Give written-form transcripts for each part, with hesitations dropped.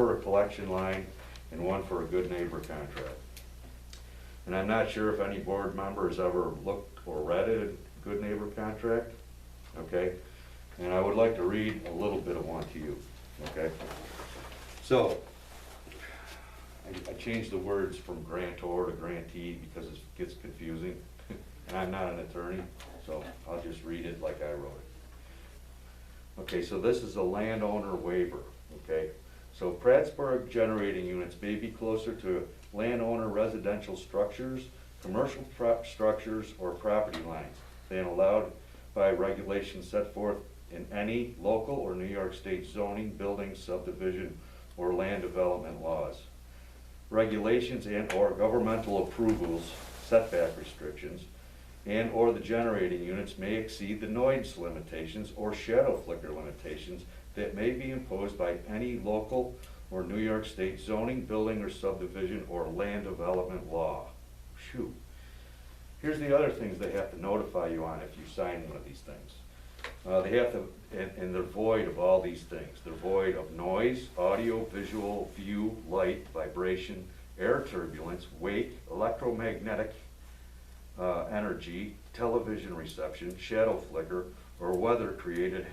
for a collection line and one for a good neighbor contract. And I'm not sure if any board member has ever looked or read a good neighbor contract, okay? And I would like to read a little bit of one to you, okay? So, I changed the words from grantor to grantee because it gets confusing. And I'm not an attorney, so I'll just read it like I wrote it. Okay, so this is a landowner waiver, okay? So Prattsburg generating units may be closer to landowner residential structures, commercial structures, or property lines than allowed by regulations set forth in any local or New York State zoning, building, subdivision, or land development laws. Regulations and or governmental approvals, setback restrictions, and or the generating units may exceed the noise limitations or shadow flicker limitations that may be imposed by any local or New York State zoning, building, or subdivision, or land development law. Phew. Here's the other things they have to notify you on if you sign one of these things. They have to, and they're void of all these things. They're void of noise, audio, visual, view, light, vibration, air turbulence, weight, electromagnetic energy, television reception, shadow flicker, or weather-created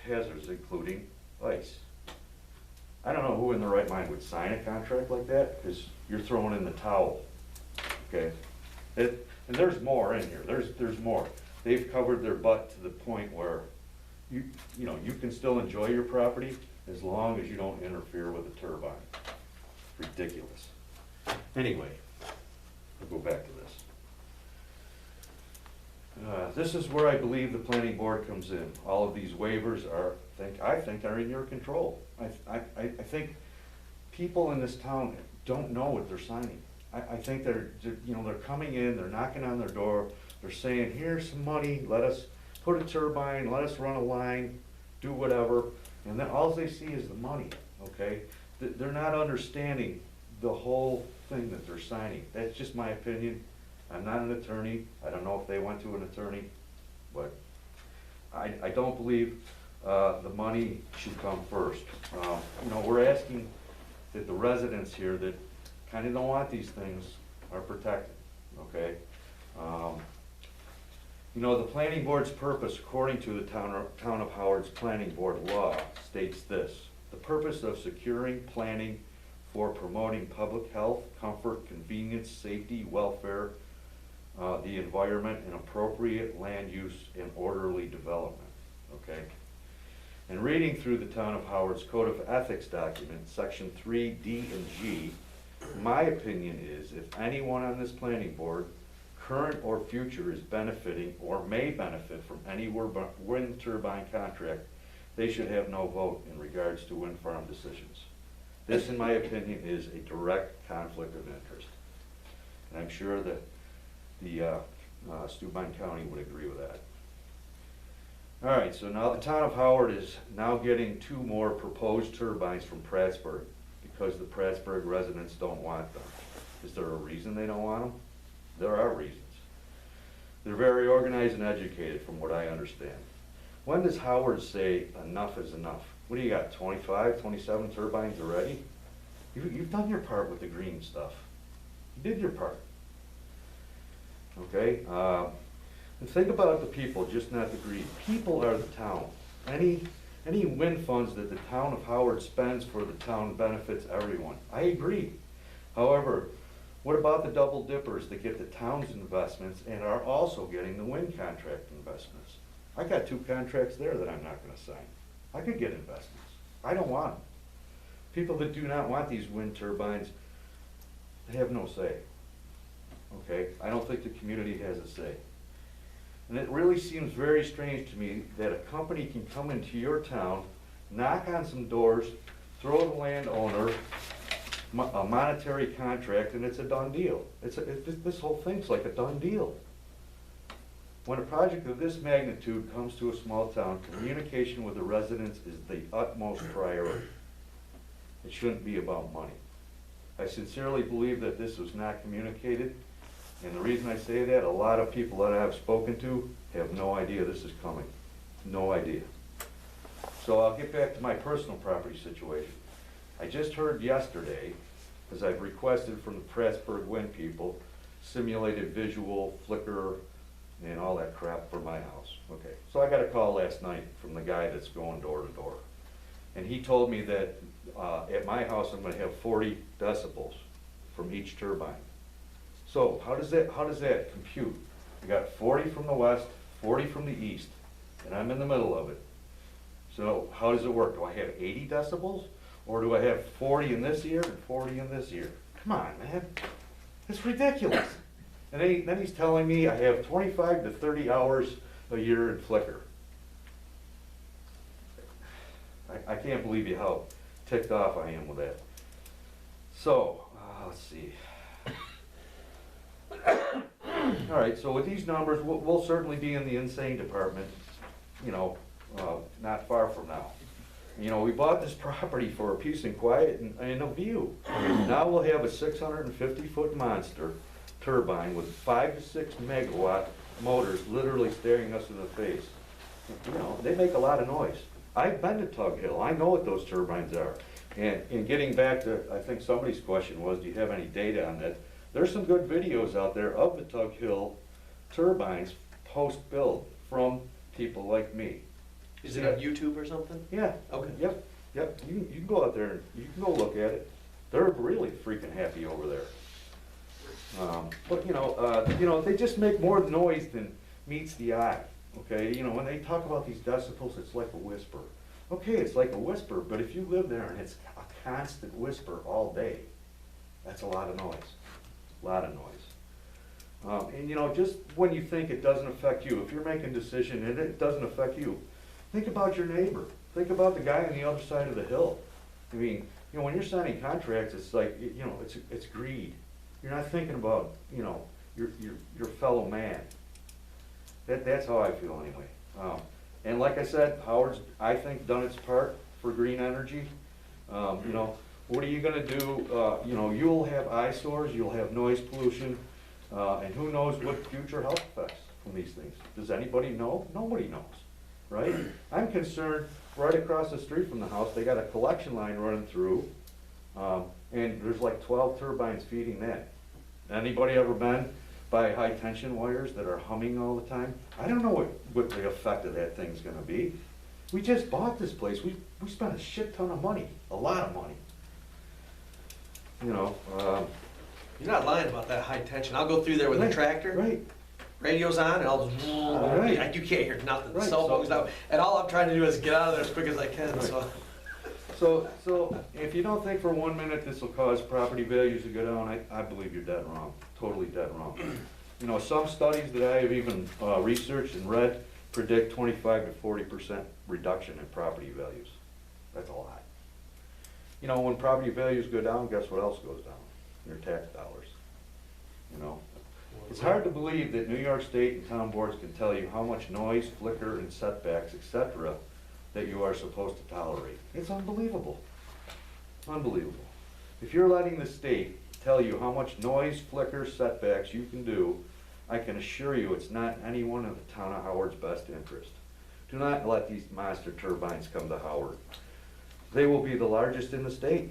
hazards, including ice. I don't know who in their right mind would sign a contract like that, because you're throwing in the towel, okay? And there's more in here. There's more. They've covered their butt to the point where you know you can still enjoy your property as long as you don't interfere with a turbine. Ridiculous. Anyway, we'll go back to this. This is where I believe the planning board comes in. All of these waivers I think are in your control. I think people in this town don't know what they're signing. I think they're coming in, they're knocking on their door, they're saying, here's some money, let us put a turbine, let us run a line, do whatever, and then all they see is the money, okay? They're not understanding the whole thing that they're signing. That's just my opinion. I'm not an attorney. I don't know if they went to an attorney, but I don't believe the money should come first. We're asking that the residents here that kind of don't want these things are protected, okay? The planning board's purpose, according to the Town of Howard's planning board law, states this: the purpose of securing planning for promoting public health, comfort, convenience, safety, welfare, the environment, and appropriate land use and orderly development, okay? And reading through the Town of Howard's Code of Ethics document, section 3D and G, my opinion is if anyone on this planning board, current or future, is benefiting or may benefit from any wind turbine contract, they should have no vote in regards to wind farm decisions. This, in my opinion, is a direct conflict of interest. And I'm sure that the Steuben County would agree with that. All right, so now the Town of Howard is now getting 2 more proposed turbines from Prattsburg because the Prattsburg residents don't want them. Is there a reason they don't want them? There are reasons. They're very organized and educated from what I understand. When does Howard say enough is enough? What do you got, 25, 27 turbines already? You've done your part with the green stuff. You did your part. Okay? And think about the people, just not the green. People are the town. Any wind funds that the Town of Howard spends for the town benefits everyone. I agree. However, what about the double dippers that get the town's investments and are also getting the wind contract investments? I got 2 contracts there that I'm not going to sign. I could get investments. I don't want them. People that do not want these wind turbines, they have no say. Okay? I don't think the community has a say. And it really seems very strange to me that a company can come into your town, knock on some doors, throw the landowner a monetary contract, and it's a done deal. This whole thing's like a done deal. When a project of this magnitude comes to a small town, communication with the residents is the utmost priority. It shouldn't be about money. I sincerely believe that this was not communicated, and the reason I say that, a lot of people that I've spoken to have no idea this is coming. No idea. So I'll get back to my personal property situation. I just heard yesterday, because I've requested from the Prattsburg wind people, simulated visual, flicker, and all that crap for my house. Okay, so I got a call last night from the guy that's going door to door. And he told me that at my house, I'm gonna have 40 decibels from each turbine. So how does that compute? I got 40 from the west, 40 from the east, and I'm in the middle of it. So how does it work? Do I have 80 decibels? Or do I have 40 in this ear and 40 in this ear? Come on, man. It's ridiculous. And then he's telling me I have 25 to 30 hours a year in flicker. I can't believe you how ticked off I am with that. So, let's see. All right, so with these numbers, we'll certainly be in the insane department, you know, not far from now. You know, we bought this property for peace and quiet and a view. Now we'll have a 650-foot monster turbine with 5 to 6 megawatt motors literally staring us in the face. You know, they make a lot of noise. I've been to Tug Hill. I know what those turbines are. And in getting back to, I think somebody's question was, do you have any data on that? There's some good videos out there of the Tug Hill turbines post-build from people like me. Is it on YouTube or something? Yeah. Okay. Yep. You can go out there and you can go look at it. They're really freaking happy over there. But you know, they just make more noise than meets the eye. Okay, you know, when they talk about these decibels, it's like a whisper. Okay, it's like a whisper, but if you live there and it's a constant whisper all day, that's a lot of noise. A lot of noise. And you know, just when you think it doesn't affect you, if you're making a decision and it doesn't affect you, think about your neighbor. Think about the guy on the other side of the hill. I mean, you know, when you're signing contracts, it's like, you know, it's greed. You're not thinking about, you know, your fellow man. That's how I feel anyway. And like I said, Howard's, I think, done its part for green energy. You know, what are you gonna do? You know, you'll have eyesores, you'll have noise pollution, and who knows what future health effects from these things. Does anybody know? Nobody knows, right? I'm concerned, right across the street from the house, they got a collection line running through, and there's like 12 turbines feeding that. Anybody ever been by high tension wires that are humming all the time? I don't know what the effect of that thing's gonna be. We just bought this place. We spent a shit ton of money, a lot of money. You know. You're not lying about that high tension. I'll go through there with a tractor. Right. Radio's on and I'll just, Right. you can't hear nothing. The Right. cell phone's out. And all I'm trying to do is get out of there as quick as I can, Right. so. So if you don't think for 1 minute this will cause property values to go down, I believe you're dead wrong, totally dead wrong. You know, some studies that I have even researched and read predict 25 to 40% reduction in property values. That's a lot. You know, when property values go down, guess what else goes down? Your tax dollars. You know, it's hard to believe that New York State and town boards can tell you how much noise, flicker, and setbacks, etc., that you are supposed to tolerate. It's unbelievable. Unbelievable. If you're letting the state tell you how much noise, flicker, setbacks you can do, I can assure you it's not in any one of the town of Howard's best interest. Do not let these monster turbines come to Howard. They will be the largest in the state.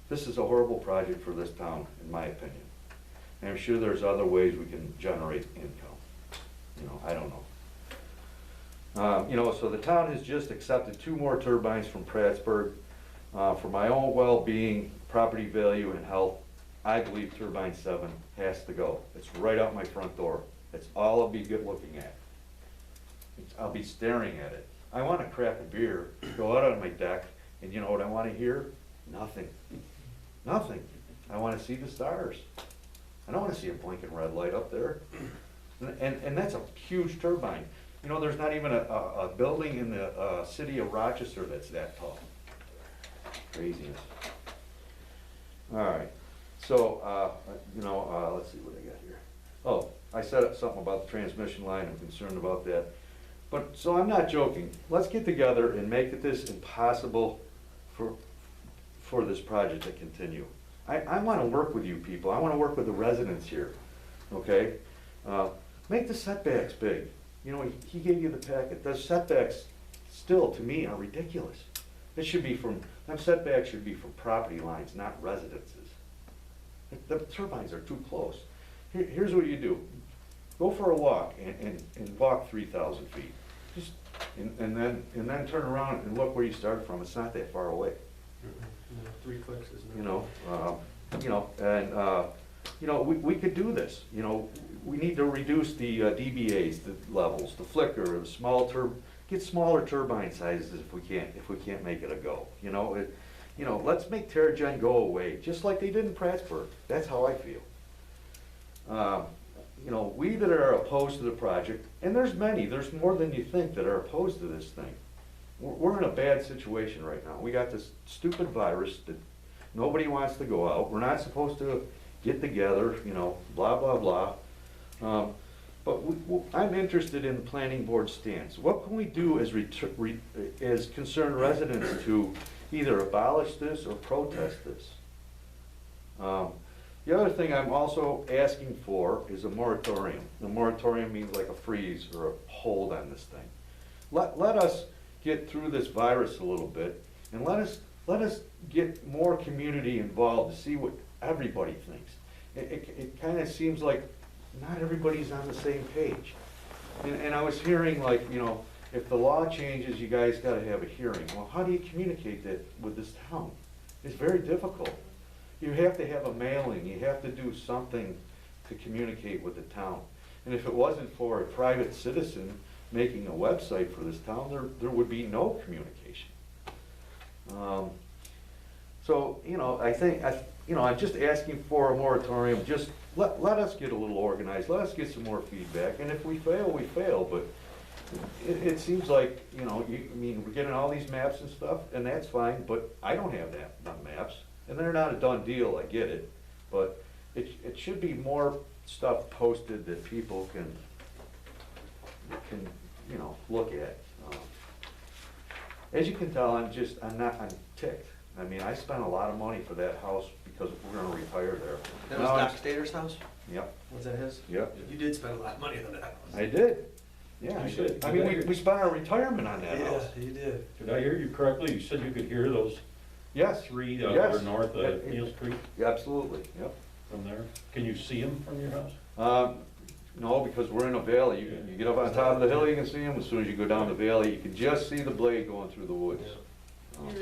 This is a horrible project for this town, in my opinion. And I'm sure there's other ways we can generate income. You know, I don't know. You know, so the town has just accepted 2 more turbines from Prattsburg. For my own well-being, property value, and health, I believe turbine 7 has to go. It's right out my front door. It's all I'll be good looking at. I'll be staring at it. I want to crack a beer, go out on my deck, and you know what I want to hear? Nothing. Nothing. I want to see the stars. I don't want to see a blinking red light up there. And that's a huge turbine. You know, there's not even a building in the city of Rochester that's that tall. Craziness. All right. So, you know, let's see what I got here. Oh, I said something about the transmission line. I'm concerned about that. But, so I'm not joking. Let's get together and make this impossible for this project to continue. I want to work with you people. I want to work with the residents here, okay? Make the setbacks big. You know, he gave you the packet. The setbacks still, to me, are ridiculous. It should be from Them setbacks should be for property lines, not residences. The turbines are too close. Here's what you do. Go for a walk and walk 3,000 feet. Just, and then turn around and look where you started from. It's not that far away. Mm-hmm. 3 clicks is You know, we could do this. You know, we need to reduce the dBAs, the levels, the flicker, the get smaller turbine sizes if we can't make it a go. You know, let's make Terragen go away, just like they did in Prattsburg. That's how I feel. You know, we that are opposed to the project, and there's more than you think that are opposed to this thing. We're in a bad situation right now. We got this stupid virus that nobody wants to go out. We're not supposed to get together, you know, blah, blah, blah. But I'm interested in the planning board stance. What can we do as concerned residents to either abolish this or protest this? The other thing I'm also asking for is a moratorium. The moratorium means like a freeze or a hold on this thing. Let us get through this virus a little bit, and let us get more community involved to see what everybody thinks. It kind of seems like not everybody's on the same page. And I was hearing, like, you know, if the law changes, you guys got to have a hearing. Well, how do you communicate that with this town? It's very difficult. You have to have a mailing. You have to do something to communicate with the town. And if it wasn't for a private citizen making a website for this town, there would be no communication. So, you know, I'm just asking for a moratorium. Just let us get a little organized. Let us get some more feedback. And if we fail, we fail. But it seems like, you know, I mean, we're getting all these maps and stuff, and that's fine. But I don't have them maps, and they're not a done deal. I get it, but it should be more stuff posted that people can you know, look at. As you can tell, I'm ticked. I mean, I spent a lot of money for that house because we're gonna retire there. That was Doc Stater's house? Yep. Was that his? Yep. You did spend a lot of money on that house. I did. Yeah, I did. I mean, we spent our retirement on that house. Yeah, you did. Did I hear you correctly? You said you could hear those Yes. three Yes. or north of Neal's Creek Yeah, absolutely, yep. from there? Can you see them from your house? No, because we're in a valley. You get up on top of the hill, you can see them. As soon as you go down the valley, you can just see the blade going through the woods.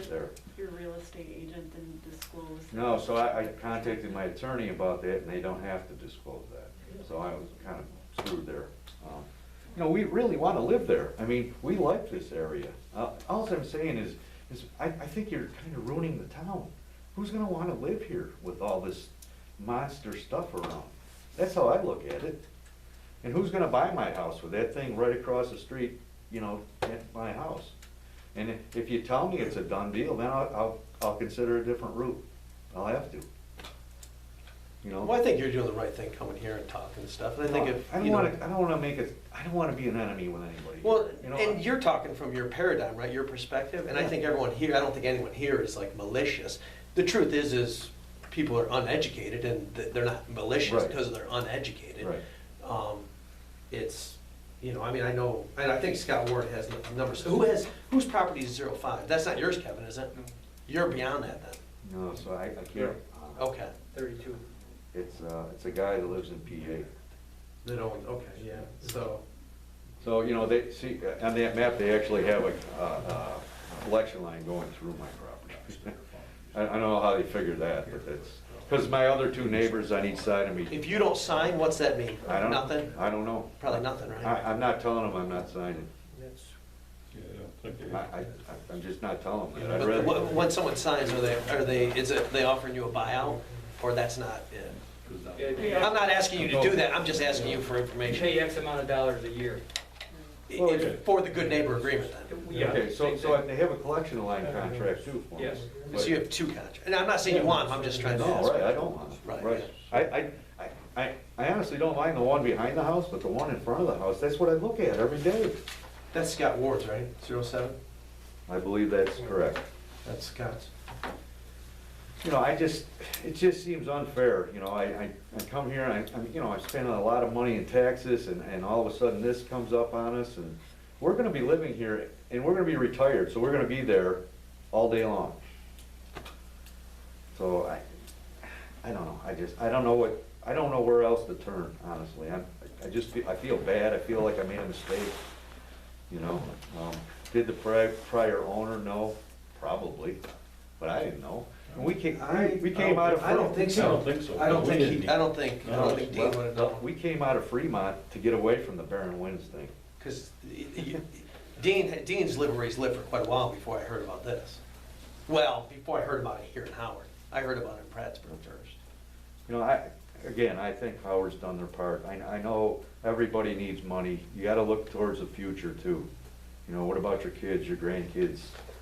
There. Your real estate agent didn't disclose. No, so I contacted my attorney about that, and they don't have to disclose that. So I was kind of screwed there. You know, we really want to live there. I mean, we like this area. All I'm saying is I think you're kind of ruining the town. Who's going to want to live here with all this monster stuff around? That's how I look at it. And who's going to buy my house with that thing right across the street, you know, at my house? And if you tell me it's a done deal, then I'll consider a different route. I'll have to. You know. Well, I think you're doing the right thing coming here and talking and stuff. And I think if I don't want to be an enemy with anybody. Well, you know, and you're talking from your paradigm, right? Your perspective. And I think everyone here, I don't think anyone here is like malicious. The truth is people are uneducated, and they're not malicious Right. because they're uneducated. Right. It's, you know, I mean, I know, and I think Scott Ward has numbers. Whose property is 05? That's not yours, Kevin, is it? You're beyond that then. No, so I can't. Okay. 32. It's a guy that lives in PA. They don't, okay, yeah, So, you know, they see, on that map, they actually have a collection line going through my property. I don't know how they figured that, but that's, because my other two neighbors on each side of me. If you don't sign, what's that mean? I don't. Nothing? I don't know. Probably nothing, right? I'm not telling them I'm not signing. Yeah, I don't think they- I'm just not telling them that. I'd But rather. when someone signs, is they offering you a buyout, or that's not it? I'm not asking you to do that, I'm just asking you for You information. pay X amount of dollars a year. Well, okay. For the good neighbor agreement then. Yeah, Okay, so same thing. they have a collection line contract too for us. Yes. But- So you have two contracts, and I'm not saying you want them, I'm just trying to No, ask. right, I don't want it. Right. I honestly don't mind the one behind the house, but the one in front of the house, that's what I look at every day. That's Scott Ward's, right? 07? I believe that's correct. That's Scott's. You know, it just seems unfair, you know, I come here and I'm spending a lot of money in taxes and all of a sudden this comes up on us and we're gonna be living here and we're gonna be retired, so we're gonna be there all day long. So I don't know, I don't know I don't know where else to turn, honestly. I feel bad, I feel like I made a mistake, you know? Did the prior owner know? Probably, but I didn't know. And we came out of. I don't think so. I don't think so. I don't We think, didn't. I don't think Dean would have known. We came out of Fremont to get away from the barren winds thing. Because Dean's lived where he's lived for quite a while before I heard about this. Well, before I heard about it here in Howard. I heard about it in Prattsburg first. You know, I think Howard's done their part. I know everybody needs money. You gotta look towards the future too. You know, what about your kids, your grandkids,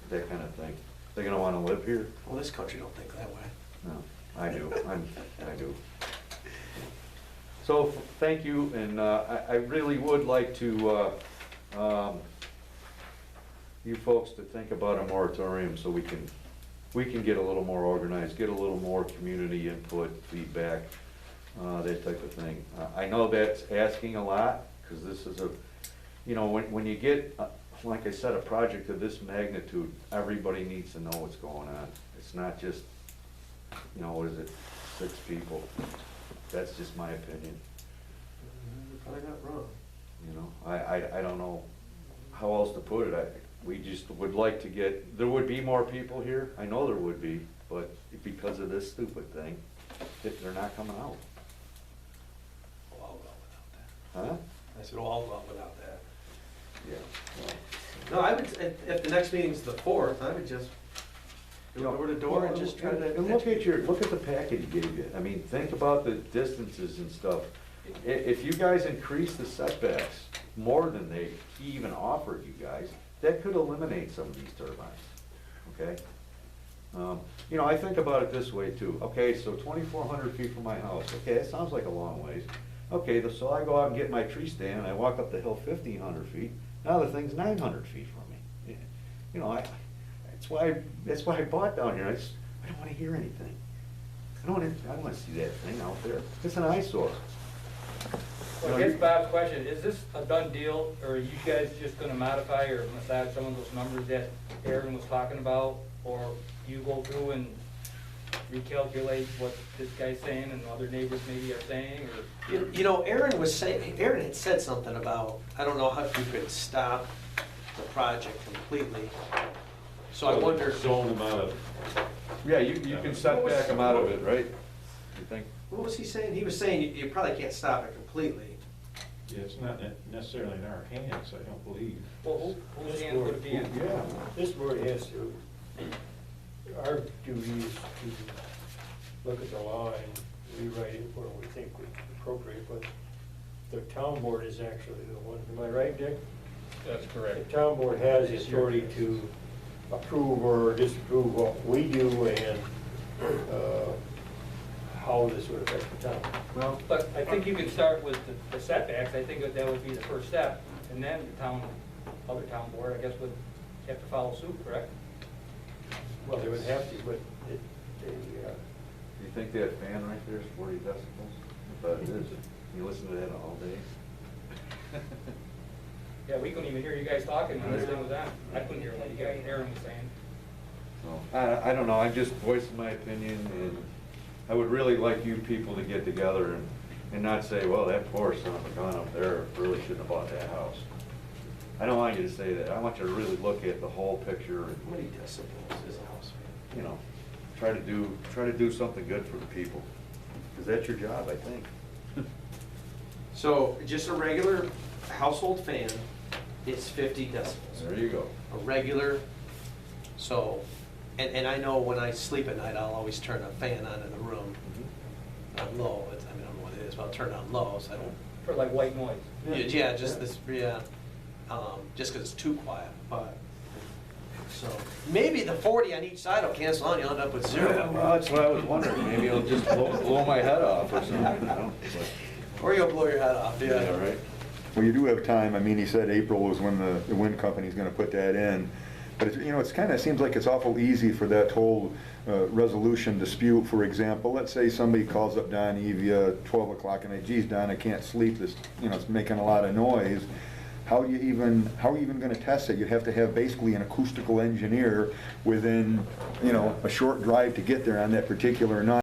that kind of thing? They're gonna wanna live here? Well, this country don't think that way. No, I do, I do. So, thank you, and I really would like to, you folks to think about a moratorium so we can get a little more organized, get a little more community input, feedback, that type of thing. I know that's asking a lot, because this is you know, when you get, like I said, a project of this magnitude, everybody needs to know what's going on. It's not just, you know, what is it, 6 people. That's just my opinion. You're probably not wrong. You know, I don't know how else to put it. We just would like to get, there would be more people here. I know there would be, but because of this stupid thing, they're not coming out. Well, I'll go without that. Huh? I said, well, I'll go without that. Yeah. No, I would, if the next meeting's the 4th, I would just go door to door and just try to. And look at the packet he gave you. I mean, think about the distances and stuff. If you guys increase the setbacks more than he even offered you guys, that could eliminate some of these turbines, okay? You know, I think about it this way too. Okay, so 2,400 feet from my house, okay, that sounds like a long ways. Okay, so I go out and get my tree stand, and I walk up the hill 1,500 feet, now the thing's 900 feet from me. You know, that's why I bought down here. I don't wanna hear anything. I don't wanna see that thing out there. It's an eyesore. Well, I guess Bob's question, is this a done deal, or are you guys just gonna modify or massage some of those numbers that Aaron was talking about? Or you go through and recalculate what this guy's saying and other neighbors maybe are saying, or? You know, Aaron had said something about, I don't know how you could stop the project completely. So I wonder. Zone them out of. Yeah, you can set back them out of it, right? You think? What was he saying? He was saying you probably can't stop it completely. Yeah, it's not necessarily in our hands, I don't believe. Well, whose hand would it be in? Yeah. This board has to, our duty is to look at the law and rewrite it where we think we appropriate, but the town board is actually the one, am I right, Dick? That's The correct. town board has the authority to approve or disapprove what we do and how this would affect the town. Well, But I think you could start with the setbacks, I think that would be the first step, and then the other town board, I guess, would have to follow suit, correct? Well, they would have to, but you think that fan right there is 40 decibels? I bet it is. You listen to that all day? Yeah, we couldn't even hear you guys talking when this thing was on. I couldn't hear what you guys, Aaron was saying. So, I don't know, I'm just voicing my opinion, and I would really like you people to get together and not say, well, that poor son of a gun up there really shouldn't have bought that house. I don't want you to say that. I want you to really look at the whole picture and, How many decibels is a house fan? you know, try to do something good for the people. Because that's your job, I think. So just a regular household fan is 50 decibels. There you go. A regular, so, and I know when I sleep at night, I'll always turn a fan on in the room. On low, I don't know what it is, but I'll turn it on low, so I don't. For like white noise. Yeah, just this, yeah, just because it's too quiet, but, so, maybe the 40 on each side will cancel out, you'll end up with 0. Well, that's what I was wondering. Maybe it'll just blow my head off or something, you know? Or you'll blow your head off, But, yeah, right? Well, you do have time. I mean, he said April was when the wind company's gonna put that in. But, you know, it's kind of seems like it's awful easy for that whole resolution dispute. For example, let's say somebody calls up Don Evia at 12 o'clock and they, geez, Don, I can't sleep. This, you know, it's making a lot of noise. how are you even gonna test it? You'd have to have basically an acoustical engineer within, you know, a short drive to get there on that particular night.